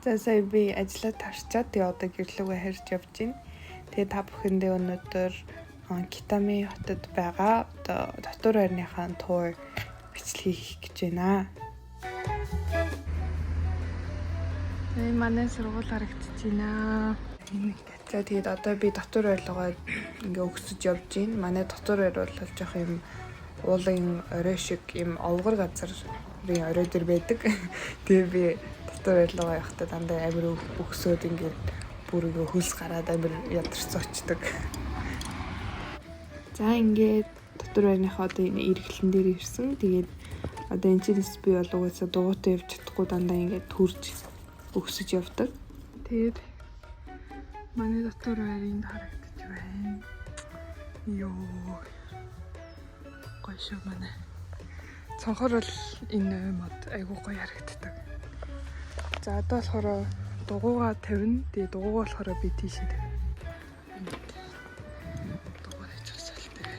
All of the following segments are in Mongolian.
За сая би ажиллаа тарчаад тэгээ одоо гэрлүүгээ харж явж байна. Тэгээ та бүхэндээ өнөөдөр Китами хотод байгаа одоо дотор байрныхаа тур бичлэг хийх гэж байна. Энэ манай сургууль харагдаж байна. За тэгээд одоо би дотор байрлуугаа ингээ өгсөж явж байна. Манай дотор байр бол жоох юм уулын орой шиг юм овгор газар орой дээр байдаг. Тэгээ би дотор байрлуугаа явахдаа дандаа амир өгсөөд ингээд бүр ингээ хөлс гараад амир ядарч очдөг. За ингээд дотор байрныхаа одоо энэ эргэлэн дээр ирсэн. Тэгээд одоо энэ чинээс би бол угаасаа дугуйтай явж чадахгүй дандаа ингээд төрж өгсөж явдаг. Тэгээд манай дотор байрыг харагдаж байна. Йоо. Гоё шүү манай. Цонхор бол энэ мод айгуу гоё харагддаг. За одоо болохоор дугуйгаа тавина. Тэгээ дугуйгаа болохоор би тийшээ тавина. Дугуйгаа зогсоолтой.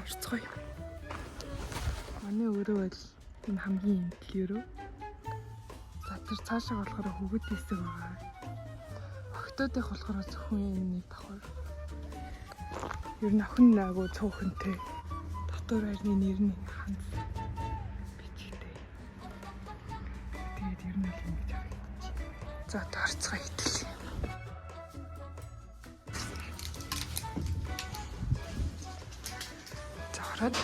Орцгоё. Манай өөрөө бол энэ хамгийн эмтлээрөө. За тэр цаашаа болохоор хөвгөд хэсэг байгаа. Охтуудынх болохоор зөвхөн энэ нэг давхар. Ер нь охин наагуу цөөхөнтэй. Дотор байрны нэр нь ханц бичгтэй. Тэгээд ер нь л ингэж харагдаж байна. За орцгоё идэл. За ороод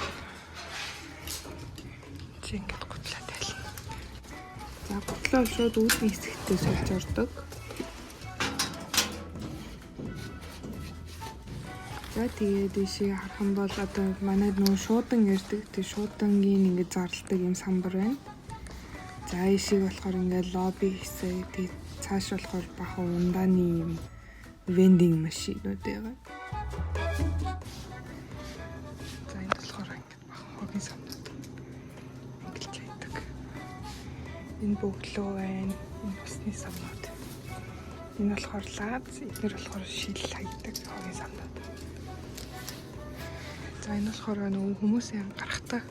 ингээд гутлаад байл. За гутлаа шууд үүдний хэсэгтээ сольж ордог. За тэгээд дэшээ харах юм бол одоо манай нөө шуудан ярддаг. Тэг шуудангийн ингээд зарлдаг юм самбар байна. За ишиг болохоор ингээд лобби хэсэг. Тэг цааш болохоор бахан ундааны юм вендинг машинууд байгаа. За энэ болохоор ингээд бахан хогийн самбар. Энэ бөглөө байна. Энэ усны самнууд. Энэ болохоор лаз, эдгээр болохоор шил хайдаг хогийн самнууд. За энэ болохоор нөгөө хүмүүсийн гарахтаа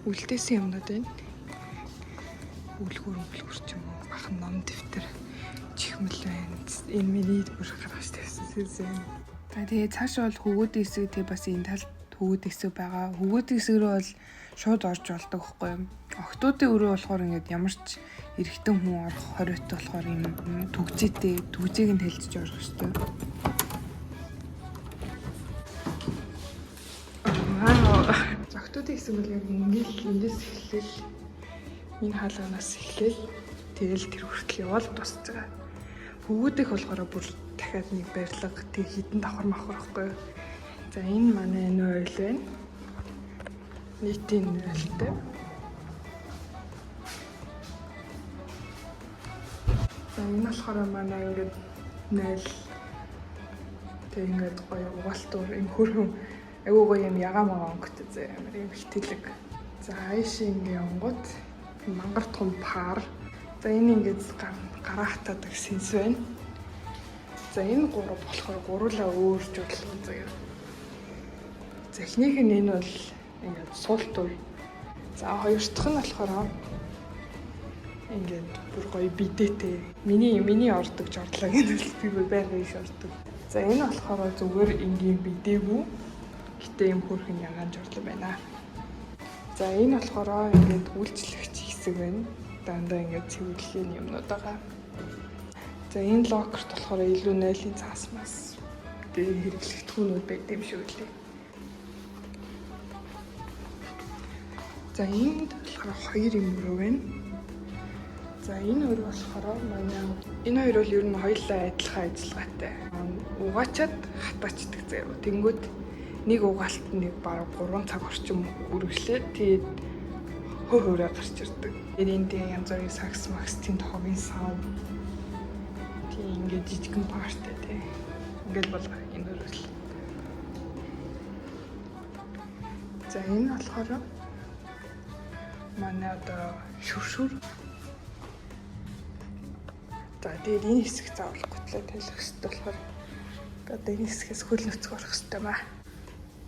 үлдээсэн юмнууд байна. Үлгүр ч юм уу, бахан ном дэвтэр, чихмэл байна. Энэ миний бүр гаргаж тавьсан зүйл. За тэгээ цаашаа бол хөвгүүд хэсэг тэг бас энэ талд хөвгүүд хэсэг байгаа. Хөвгүүд хэсэг рүү бол шууд орж болдог байхгүй юм. Охтуудын өрөө болохоор ингээд ямар ч эрэгтэн хүн орох хориотой болохоор юм түгзээг нь хэлж орох шүү дээ. Охтуудын хэсэг бол яг эндээс эхлээл энэ хаалганаас эхлээл тэгэл тэр хүртэл явал дуусчихаа. Хөвгүүдийнх болохоор бүр дахиад нэг барилга тэг хідэн давхар махрахгүй. За энэ манай нөө ойл байна. Нийтийн нөлтэй. За энэ болохоор манай ингээд найл тэг ингээд гоё угаалтуур юм хөрхөн айгуу гоё юм ягаамаа онгот зэ амар юм хитэлэг. За ааш ингээ онгот мангар том пар. За энэ ингээд гараахтаадаг сэнс байна. За энэ гурав болохоор гурлаа өөрж бодлоо заяа. За эхнийх нь энэ бол ингээд суултур. За хоёр дахь нь болохоор ингээд бүр гоё бидэтэй. Миний ордог жордлог энэ би байнга их ордог. За энэ болохоор зүгээр энгийн бидээгүү. Гэтэ юм хөрхэн ягаан жордлог байна. За энэ болохоор ингээд үйлчлэгч хэсэг байна. Дандаа ингээд цэвэрлэлийн юмнууд байгаа. За энэ локерт болохоор илүү нойлын цаас мас. Тэгээ хэрэглэгдэхүүнүүд байд юм шиг үлээ. За энд болохоор хоёр юм өрөө байна. За энэ өрөө болохоор манай энэ хоёр бол ер нь хоёулаа адилхан ажиллагаатай. Угаачаад хатаачдаг заяа. Тэнгүүд нэг угаалт нэг бараг 3 цаг орчим үргэлжлээ. Тэгээд хөөрөө гарч ирдэг. Тэгээд энэ янз бүрийн сакс макс тэнд хогийн сав. Тийм ингээд жижигэн партай тий. Ингээд бол энэ өрөө. За энэ болохоор Манай одоо шүршүр. За тэгээд энэ хэсэг заавал готлоо тавих хэрэгтэй болохоор одоо энэ хэсгээс хөл нөцгөө орох хэрэгтэй ба.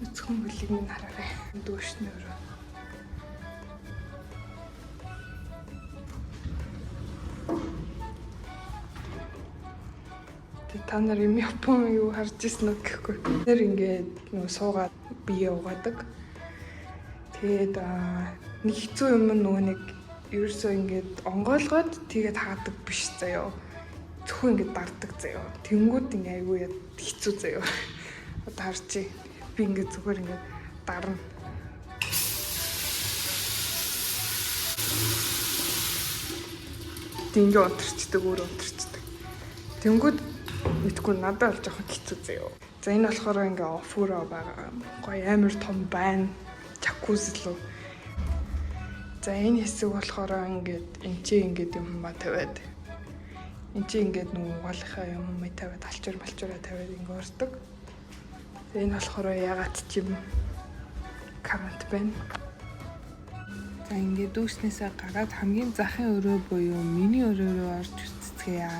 Нөцгөн хөлийг минь хараарай. Дүүшнөр. Та нар юм Япон юу харж ирсэн үү гэхгүй. Тэр ингээд нөгөө суугаад бие угаадаг. Тэгээд нэг хэцүү юм нөгөө нэг ерөөсөө ингээд онгойлгоод тэгээд хаадаг биш заяа. Зөвхөн ингээд дарддаг заяа. Тэнгүүд ингээ айгүй хэцүү заяа. Одоо харчих. Би ингээд зүгээр ингээд дарна. Ингээ унтарчдаг, өөр унтарчдаг. Тэнгүүд мэдгүй надад бол жоохон хэцүү заяа. За энэ болохоор ингээ офуро байгаа. Гоё амар том байна. Жакузи лөө. За энэ хэсэг болохоор ингээд эн чинь ингээд юм ба тавиад. Эн чинь ингээд нөгөө угаалхаа юм тавиад алчуур малчуураа тавиад ингээ ордог. За энэ болохоор ягаад ч юм карант байна. За ингээд дүүснээсээ гараад хамгийн захын өрөө буюу миний өрөө рүү орж үццгээе.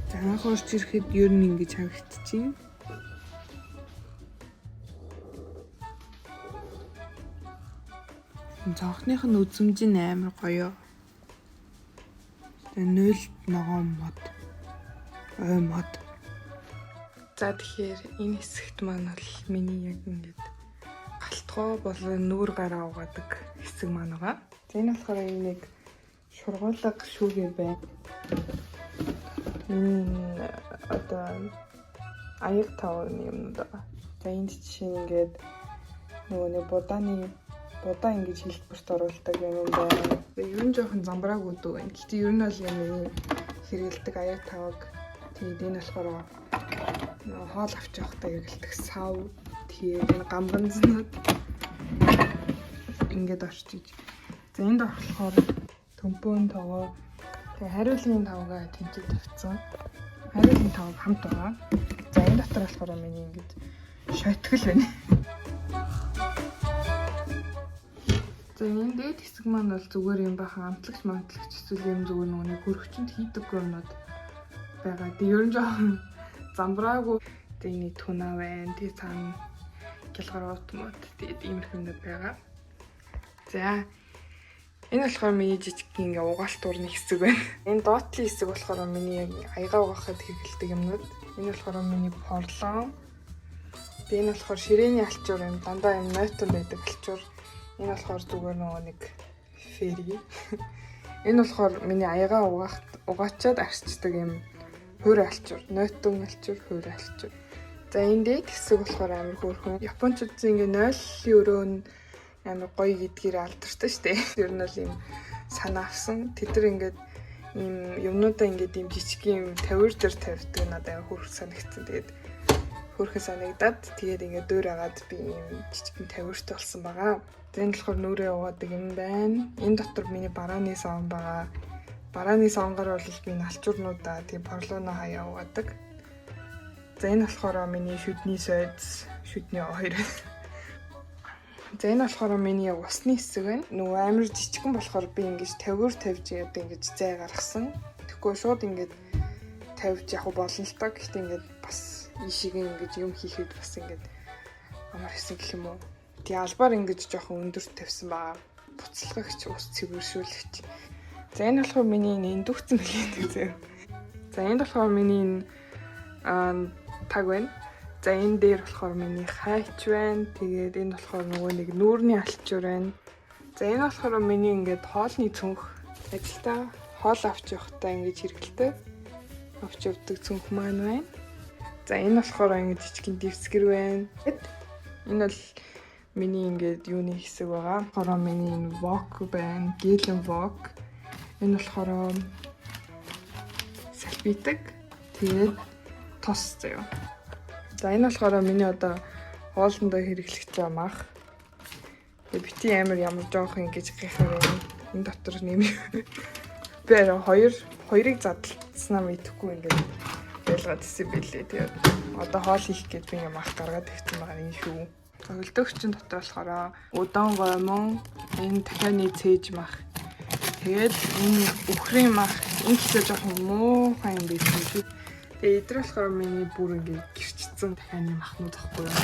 За анх орж ирэхэд ер нь ингэж харагдчихээн. Зоохных нь үзмж нь амар гоё. Нөл ногоон мод. Ой мод. За тэгэхээр энэ хэсэгт маань бол миний яг ингээд галтгоо болон нүүр гараа угаадаг хэсэг маань байгаа. За энэ болохоор нэг шургуулга шүүгээ байна. Энэ одоо аяг тавны юм даа. За энд жишээ нь ингээд нөгөө нэг будаа ингэж хэлбэрт оруулдаг юм байна. Ер нь жоохон замбрааг үүдүү байна. Гэхдээ ер нь бол юм хэрэгэлдэг аяг тавг. Тэгээд энэ болохоор хоол авч явахдаа хэрэгэлдэг сав. Тэгээд энэ гамганзнууд ингээд орчиж. За энд болохоор төмпөн таваа. Тэгээ хариулын тавгаа тэнцээ тавьсан. Хариулын тавг хамт байгаа. За энэ дотор болохоор миний ингэж шойтгол байна. За энэ дээд хэсэг маань бол зүгээр юм бахан амтлагч эсвэл юм зүгээр нэг хөрөгчөнд хийдэг юмнууд байгаа. Тэгээ ер нь жоохон замбраагүй. Тэгээ нэг түнаа байна. Тэгээ цаана гялгарууд мод тэгээд иймэрхүүнүүд байгаа. За энэ болохоор миний жижиг ингээ угаалт урны хэсэг байна. Энэ доотлын хэсэг болохоор миний аяга угаахад хэрэгэлдэг юмнууд. Энэ болохоор миний порлон. Тэгээ энэ болохоор ширээний алчуур юм. Дандаа юм нойтон байдаг алчуур. Энэ болохоор зүгээр нэг фери. Энэ болохоор миний аяга угаачаад арчдаг юм хөр алчуур, нойтон алчуур, хөр алчуур. За энэ дэд хэсэг болохоор амар хөөрхөн. Япончуудын ингээ нойллын өрөө нь амар гоё гэдгээр алдартай шүү дээ. Ер нь бол юм санаа авсан. Тэд нар ингээд ийм юмнуудаа ингээд ийм жижиг юм тавир дээр тавьдаг надад амар хөөрхөн санагдсан. Тэгээд хөөрхөн санагдаад тэгээд ингээд дөр агаад би ийм жижиг тавирт болсон байгаа. Энэ болохоор нүрээ угаадаг юм байна. Энэ дотор миний барааны савн байгаа. Барааны савнгаар бол би алчуурнуудаа тийм порлоно хаяа угаадаг. За энэ болохоор миний шүдний сойц, шүдний хоёр. За энэ болохоор миний усны хэсэг байна. Нөгөө амар жижигхан болохоор би ингэж тавиур тавьж яадаг ингэж зай гаргасан. Тэгэхгүй шууд ингэж тавьж явах болно л та. Гэхдээ ингэж бас ийшиг ингэж юм хийхэд бас ингэж амар хэсэг гэх юм уу. Тэгээ албаар ингэж жоохон өндөрт тавьсан байгаа. Буцалгагч, ус цэвэршүүлэгч. За энэ болохоор миний эндүгцэн билээ зөө. За энэ болохоор миний таг байна. За энэ дээр болохоор миний хайч байна. Тэгээд энэ болохоор нөгөө нэг нүүрний алчуур байна. За энэ болохоор миний ингээд хоолны цүнх ажилдаа хоол авч явахдаа ингэж хэрэгэлдэг. Авч явдаг цүнх маань байна. За энэ болохоор ингэж жижигэн дивсгэр байна. Энэ бол миний ингээд юуны хэсэг байгаа. Болохоор миний энэ вок байна. Гэлэн вок. Энэ болохоор салбитаг. Тэгээд тос заяа. За энэ болохоор миний одоо хоолндоо хэрэглэх зам ах. Тэгээ бити амар ямар жоох ингэж гихэр энэ дотор нэмээ. Би хоёрыг задлцснаа мэдэхгүй ингээд ялгаад ирсэн байлээ. Тэгээд одоо хоол хийх гэж би юм ах гаргаад тавьсан байгаа юм шүү. Хөлтөгчийн дотор болохоор удаан гомон, энэ дахианы цээж мах. Тэгээд энэ үхрийн мах, энэ ч жоохон муухай юм байсан шүү. Тэгээд эдгээр болохоор миний бүр ингээ гэрчсэн дахианы махнууд ахгүй юу?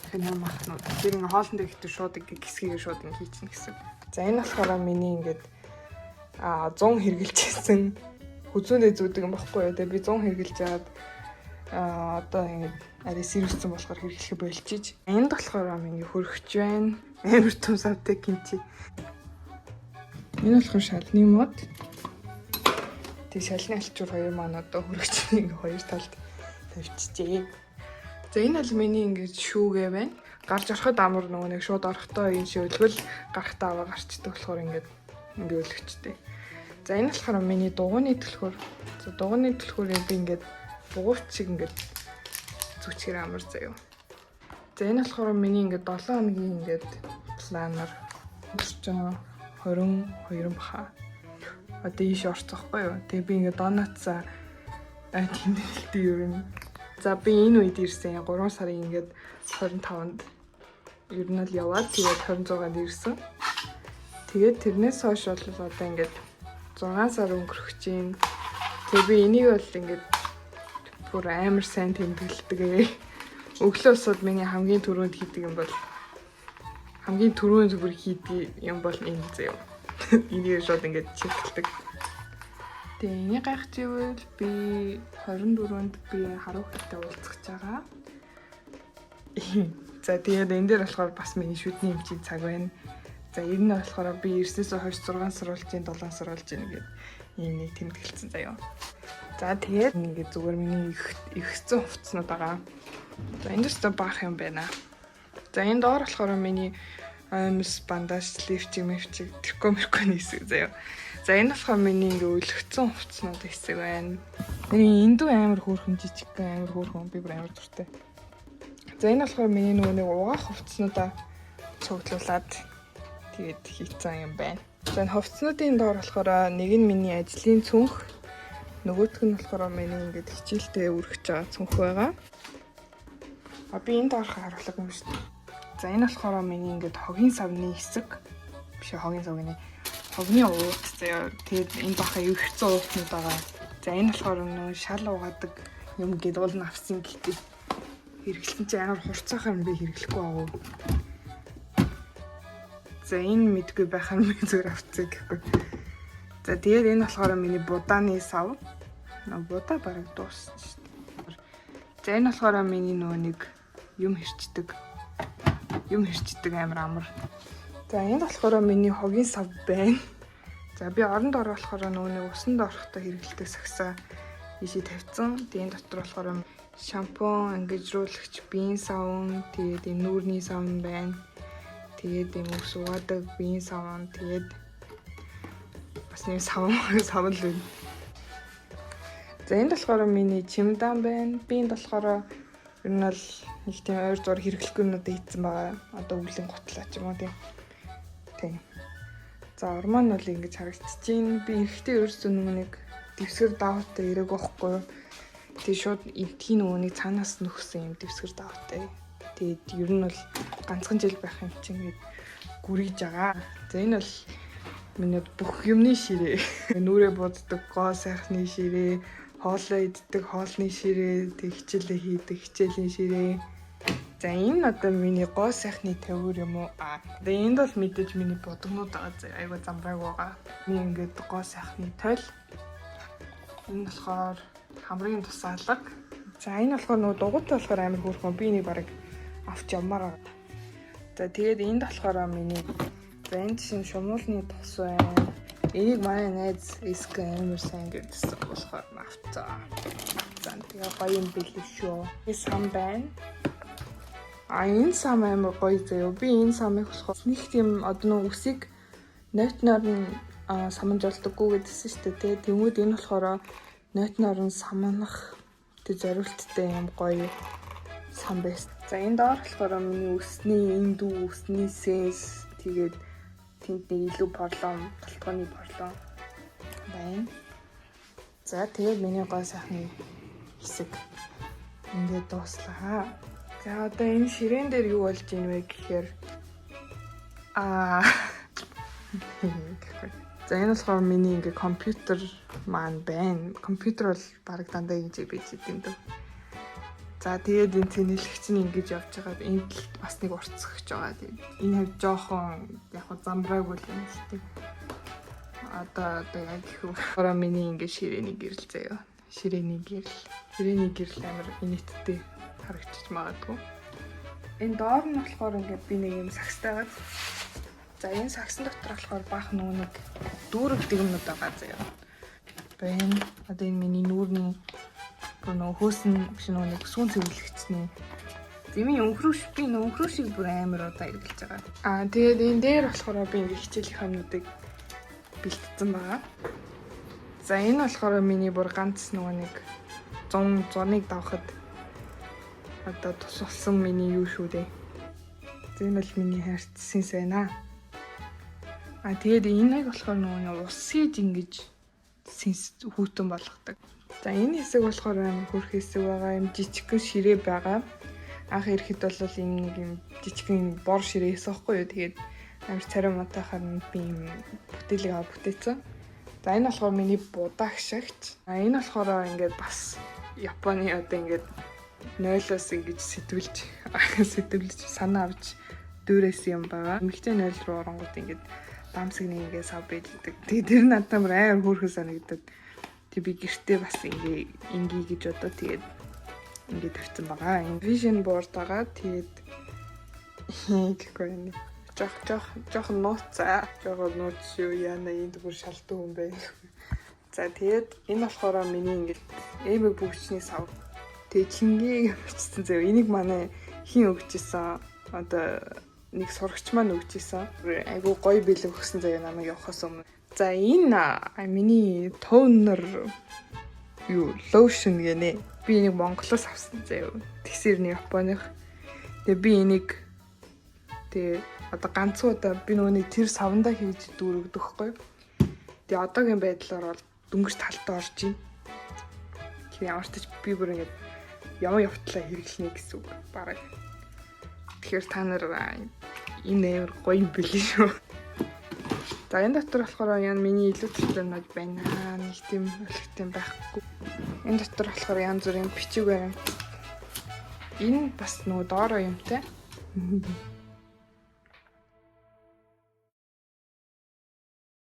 Дахианы махнууд. Тэр ингээ хоолндоо ихтэй шууд ингээ гисгийг шууд ингээ хийчихнэ гэсэн. За энэ болохоор миний ингээд 100 хэрглэжсэн хүзүүндээ зүүдэг юм баггүй юу. Тэгээ би 100 хэрглэж яагаад одоо ингээд арай сэрвэлсэн болохоор хэрэглэх болчихж. Энд болохоор миний хөргөч байна. Амар том савтай кинти. Энэ болохоор шалны мод. Тэг шалны алчуур хоёр маань одоо хөргөчний хоёр талд тавьчихжээ. За энэ бол миний ингээд шүүгээ байна. Гарч ороход амар нөгөө нэг шууд орохдоо энэ шивэлгэл гарахтаа аваа гарчдаг болохоор ингээд өлгчтэй. За энэ болохоор миний дугуйны түлхүүр. За дугуйны түлхүүрийг би ингээд бугууч шиг ингээд зүчгэр амар заяа. За энэ болохоор миний ингээд 7 хоногийн ингээд планер өсчөө 22 баха. Одоо ийш орцохгүй юу. Тэгээ би ингээд донатсаа тэмдэглэлтэй юу юм. За би энэ үед ирсэн 3 сарын ингээд 25-нд ер нь л яваад тэгээд 26-нд ирсэн. Тэгээд тэрнээс хойш бол одоо ингээд 6 сар өнгөрөх чинь. Тэгээ би энийг бол ингээд бүр амар сайн тэмдэглэдэг. Өглөө усууд миний хамгийн түрүүнд хийдэг юм бол хамгийн түрүүнд зүгээр хийдэг юм бол энэ заяа. Энийг шууд ингээд чиглэдэг. Тэгээ энийг гайхаж ивэл би 24-нд би харуухтай уулзах байгаа. За тэгээд энэ дээр болохоор бас миний шүдний эмчийн цаг байна. За ер нь болохоор би 9-ээс хойш 6 сар болж гин 7 сар болж гин гэдэг ийм нэг тэмдэглэлсэн заяа. За тэгээд ингээд зүгээр миний ихсэн хувцснууд байгаа. За энэ дэс баах юм байна. За энэ доор болохоор миний аймс бандаж, лифчиг, мэвчиг, трикомерконы хэсэг заяа. За энэ болохоор миний ингээд өлгцэн хувцснууд хэсэг байна. Миний эндүү амар хөөрхөн жижиг амар хөөрхөн би бүр амар дуртай. За энэ болохоор миний нөгөө нэг угаах хувцснуудаа цуглуулад тэгээд хийцэн юм байна. За энэ хувцснуудын доор болохоор нэг нь миний ажлын цүнх, нөгөөх нь болохоор миний ингээд хичээлдээ өргөж байгаа цүнх байгаа. Би энд орох харуулга юм шүү дээ. За энэ болохоор миний ингээд хогийн савны хэсэг. Биш хогийн савны хогны уут заяа. Тэгээд энэ баха эргэцэн уутнууд байгаа. За энэ болохоор нөө шал угаадаг юм гээд уул нь авсан гэдэг. Хэрэглэн чи амар хурцаагаар би хэрэглэхгүй байгаа. За энэ мэдгүй байхаар би зүгээр авцгаа гэхгүй. За тэгээд энэ болохоор миний будааны сав. Будаа бараг дууссан шүү дээ. За энэ болохоор миний нөгөө нэг юм хэрчдэг амар амар. За энэ болохоор миний хогийн сав байна. За би оронд орох болохоор нөгөө нэг усанд орохдоо хэрэглэдэг сагсаа ийшээ тавьсан. Тэгээд энэ дотор болохоор шампунь, ангижруулагч, биеийн савн, тэгээд энэ нүүрний савн байна. Тэгээд юм ус угаадаг биеийн савн, тэгээд бас нэг савн л байна. За энд болохоор миний чемодан байна. Би энд болохоор ер нь бол нэг тийм ойр зур хэрэглэхгүй юмнууд ийдсэн байгаа. Одоо өвлийн готлаа ч юм уу тийм. За ормон бол ингэж харагдчихээн. Би ихтэй ерөөсөө нэг дэвсгэр даваатай ирээг байхгүй. Тэгээ шууд энтхийн нөгөөний цаанаас нөхсөн юм дэвсгэр даваатай. Тэгээд ер нь бол ганцхан жил байх юм чинь ингээд гүрийж байгаа. За энэ бол миний бүх юмны ширээ. Нүрээ буддаг гоо сайхны ширээ, хоолоо иддэг хоолны ширээ, тэг хичээлээ хийдэг хичээлийн ширээ. За энэ одоо миний гоо сайхны тавиур юм уу? Тэгээ энд бол мэдээж миний будагнууд байгаа. Айгуу замбайг байгаа. Миний ингээд гоо сайхны тойл. Энэ болохоор хамрын тусаалга. За энэ болохоор нөгөө дугуйтай болохоор амар хөөрхөн. Би энийг бараг авч явмаар байна. За тэгээд энд болохоор миний за энэ чинь шумуулны тус байна. Энийг манай найз эск амар сайн гэдсэн болохоор авцаа. За тэгээ гоё юм бэлээ шүү. Энэ сам байна. Энэ сам амар гоё заяа. Би энэ самыг болохоор нэг тийм одоо нэг үсийг нойтноор нь саманжуулдаггүй гэдсэн шүү дээ. Тэнгүүд энэ болохоор нойтноор нь саманах тэг зориулттай юм гоё сам байсан. За энэ доор болохоор миний өсний эндүү өсний сенс тэгээд тэнд нэг илүү порлон, толгойн порлон байна. За тэгээд миний гоо сайхны хэсэг ингээд дууслаа. За одоо энэ ширээн дээр юу болж ийн вэ гэхээр за энэ болохоор миний ингээ компьютер маань байна. Компьютер бол баг дандаа ингэж байж идэв дөө. За тэгээд энэ тэнэлэгч нь ингэж явж байгаа. Энд л бас нэг уртсгэж байгаа. Тэгээд энэ хав жоохон яг замбрааг бол юм л тийм. Одоо яг их өөрөө миний ингээ ширээний гэрэл заяа. Ширээний гэрэл амар инээдтэй харагдчих магадгүй. Энэ доор нь болохоор ингээ би нэг юм сагстайгаад. За энэ сагсан дотор болохоор баах нэг дүүрэг дэгмнүүд байгаа заяа. Бэн одоо энэ миний нүүрний хөөсөн биш нэг сүүн цэвэрлэгчний зэмийн өнхрөөш би өнхрөө шиг бүр амар удаа эргэлж байгаа. Тэгээд энэ дээр болохоор би ингээ хичээлийн хамнуудыг бэлтцсэн байгаа. За энэ болохоор миний бүр ганц нэг 100-ыг давхад одоо тус болсон миний юу шүү дээ. Энэ бол миний хайрцсан байна. Тэгээд энийг болохоор нөгөө ус хийж ингэж хүүтэн болгодог. За энэ хэсэг болохоор амар хөрх хэсэг байгаа. Юм жижигхэн ширээ байгаа. Анх ирэхэд бол ийм нэг юм жижигхэн бор ширээ хэсэхгүй юу. Тэгээд амар царай матахаар би юм бүтээлэг аваа бүтээсэн. За энэ болохоор миний будаа гшагч. Энэ болохоор ингээд бас Японы одоо ингээд нойлоос ингэж сэтвэлж санаа авч дүүрээс юм байгаа. Эмэгтэй нойл руу оронгууд ингээд дамсаг нэг ингээд сав бэлддэг. Тэгээд тэр надад амар хөөрхөн санагдаад тэг би гэртээ бас ингээ гэж одоо тэгээд ингээ тавьсан байгаа. Энэ vision board байгаа. Тэгээд гэхгүй нэг жоох нууц юу яана энд бүр шалтан хүн бай. За тэгээд энэ болохоор миний ингээ эбэг бүгчний сав. Тэгээд чингээ бичсэн зөө. Энийг манай хин өгчээсэн. Одоо нэг сурагч маань өгчээсэн. Айгу гоё бэлэг өгсөн заяа намайг явахаас өмнө. За энэ миний тонер юу лошн гэнэ. Би энийг Монголоос авсан заяа. Тэгсэрний Японых. Тэгээ би энийг тэгээ одоо ганцуудаа би нөгөөний тэр савндаа хийж дүүргдэг хгүй. Тэгээ одоогийн байдлаар бол дөнгөж талтаа орж ийн. Тэгээ ямар ч тач би бүр ингэ яваа явтлаа хэрэглэнэ гэсэн үг бараг. Тэгэхээр та нар энэ амар гоё билээ шүү. За энэ дотор болохоор яа миний илүү төлөвлөмж байна. Нэг тийм олигтой байхгүй. Энэ дотор болохоор янз бүрийн бичиг баримт. Энэ бас нөгөө доороо юмтай.